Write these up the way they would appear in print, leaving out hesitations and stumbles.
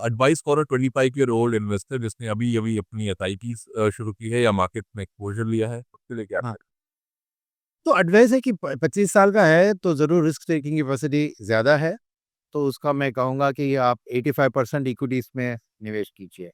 Advice for a 25 year old investor जिसने अभी अभी अपनी एसआईपी शुरू की है या मार्केट में एक्सपोजर लिया है, उसके लिए क्या हाँ, है? तो एडवाइस है कि 25 साल का है तो ज़रूर रिस्क टेकिंग कैपेसिटी ज़्यादा है, तो उसका मैं कहूँगा कि आप 85% इक्विटीज़ में निवेश कीजिए।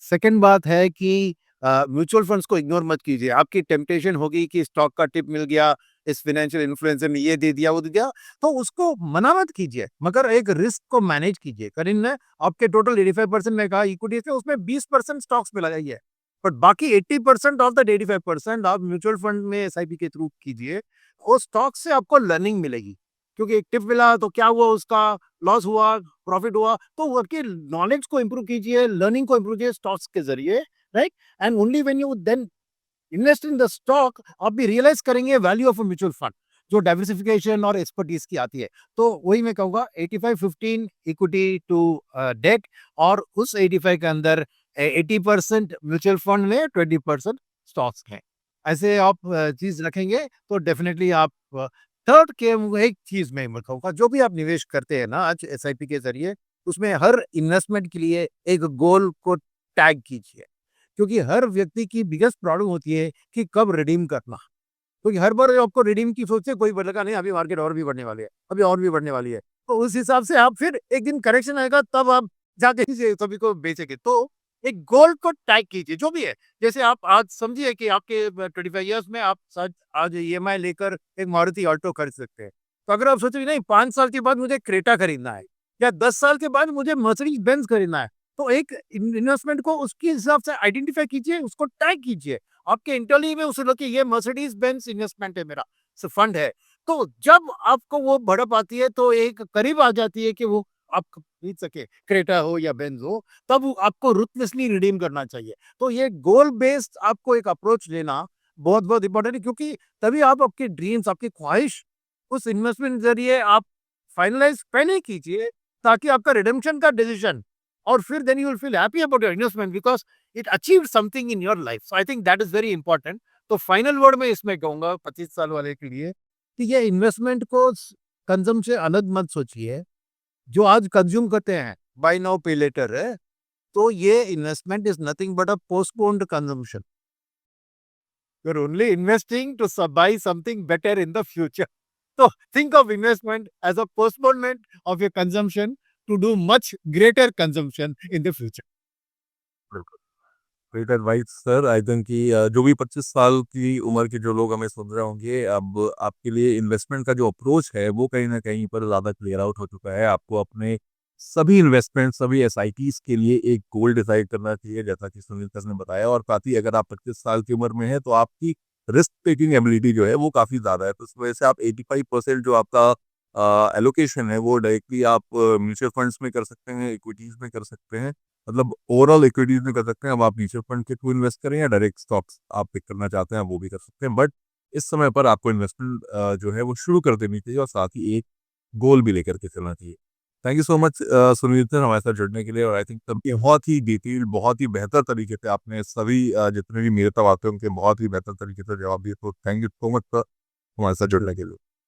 सेकंड बात है कि म्यूचुअल फंड्स को इग्नोर मत कीजिए। आपकी टेम्पटेशन होगी कि स्टॉक का टिप मिल गया, इस फाइनेंशियल इन्फ्लुएंसर ने ये दे दिया, वो दे दिया, तो उसको मना मत कीजिए, मगर एक रिस्क को मैनेज कीजिए। करीब ना आपके टोटल 85% मैं कहा इक्विटीज़ है, उसमें 20% स्टॉक्स में लगाइए। बट बाकी 80% ऑफ द 85% आप म्यूचुअल फंड में एसआईपी के थ्रू कीजिए। वो स्टॉक से आपको लर्निंग मिलेगी, क्योंकि एक टिप मिला तो क्या हुआ उसका, लॉस हुआ, प्रॉफिट हुआ, तो आपकी नॉलेज को इंप्रूव कीजिए, लर्निंग को इंप्रूव कीजिए स्टॉक्स के ज़रिए, right? And only when you then invest in the stock, आप भी रियलाइज़ करेंगे value of a mutual fund, जो डाइवर्सिफिकेशन और एक्सपर्टीज़ की आती है। तो वही मैं कहूँगा 85-15 इक्विटी टू डेट, और उस 85 के अंदर 80% म्यूचुअल फंड में, 20% स्टॉक्स हैं। ऐसे आप चीज़ रखेंगे तो डेफिनिटली आप थर्ड के एक चीज़ मैं कहूँगा, जो भी आप निवेश करते हैं ना आज एसआईपी के ज़रिए, उसमें हर इन्वेस्टमेंट के लिए एक गोल को टैग कीजिए। क्योंकि हर व्यक्ति की बिगेस्ट प्रॉब्लम होती है कि कब रिडीम करना। क्योंकि हर बार आपको रिडीम की सोच से कोई लगा नहीं, अभी मार्केट और भी बढ़ने वाली है, अभी और भी बढ़ने वाली है। तो उस हिसाब से आप फिर एक दिन करेक्शन आएगा तब आप जाके इसे सभी को बेचेंगे। तो एक गोल को टैग कीजिए जो भी है। जैसे आप आज समझिए कि आपके 25 इयर्स में आप शायद आज ईएमआई लेकर एक मारुति ऑल्टो खरीद सकते हैं। तो अगर आप सोचेंगे नहीं 5 साल के बाद मुझे क्रेटा खरीदना है या 10 साल के बाद मुझे मर्सिडीज बेंज खरीदना है, तो एक इन्वेस्टमेंट को उसके हिसाब से आइडेंटिफाई कीजिए, उसको टैग कीजिए। आपके इंटरली में उसे लगे ये मर्सिडीज बेंज इन्वेस्टमेंट है मेरा, फंड है। तो जब आपको वो भड़प आती है तो एक करीब आ जाती है कि वो आप खरीद सके, क्रेटा हो या बेंज हो, तब वो आपको रुथलेसली रिडीम करना चाहिए। तो ये गोल बेस्ड आपको एक अप्रोच लेना बहुत बहुत इंपॉर्टेंट है, क्योंकि तभी आप आपके ड्रीम्स, आपकी ख्वाहिश उस इन्वेस्टमेंट जरिए आप फाइनलाइज पहले कीजिए, ताकि आपका रिडेम्पशन का डिसीजन, और फिर then you will feel happy about your investment because it achieved something in your life. So I think that is very important. तो फाइनल वर्ड में इसमें कहूंगा 25 साल वाले के लिए कि ये इन्वेस्टमेंट को कंजम से अलग मत सोचिए। जो आज कंज्यूम करते हैं, बाय नाउ पे लेटर है, तो ये investment is nothing but a postponed consumption. You are only investing to buy something better in the future. So think of investment as a postponement of your consumption to do much greater consumption in the future. बिल्कुल। Great advice sir. I think कि जो भी 25 साल की उम्र के जो लोग हमें सुन रहे होंगे, अब आपके लिए इन्वेस्टमेंट का जो अप्रोच है वो कहीं न कहीं पर ज़्यादा क्लियर आउट हो चुका है। आपको अपने सभी इन्वेस्टमेंट, सभी एसआईपीज़ के लिए एक गोल डिसाइड करना चाहिए, जैसा कि सुनील सर ने बताया। और साथ ही अगर आप 25 साल की उम्र में हैं, तो आपकी रिस्क टेकिंग एबिलिटी जो है वो काफ़ी ज़्यादा है। तो इस वजह से आप 85% जो आपका एलोकेशन है वो डायरेक्टली आप म्यूचुअल फंड्स में कर सकते हैं, इक्विटीज़ में कर सकते हैं। मतलब ओवरऑल इक्विटीज में कर सकते हैं। अब आप म्यूचुअल फंड के थ्रू इन्वेस्ट करें या डायरेक्ट स्टॉक्स आप पिक करना चाहते हैं वो भी कर सकते हैं। बट इस समय पर आपको इन्वेस्टमेंट जो है वो शुरू कर देनी चाहिए और साथ ही एक गोल भी लेकर के चलना चाहिए। Thank you so much Sunil sir, हमारे साथ जुड़ने के लिए। और आई थिंक तब बहुत ही डिटेल, बहुत ही बेहतर तरीके से आपने सभी जितने भी मेरे तक आते हैं उनके बहुत ही बेहतर तरीके से जवाब दिए। तो thank you so much sir हमारे साथ जुड़ने के लिए।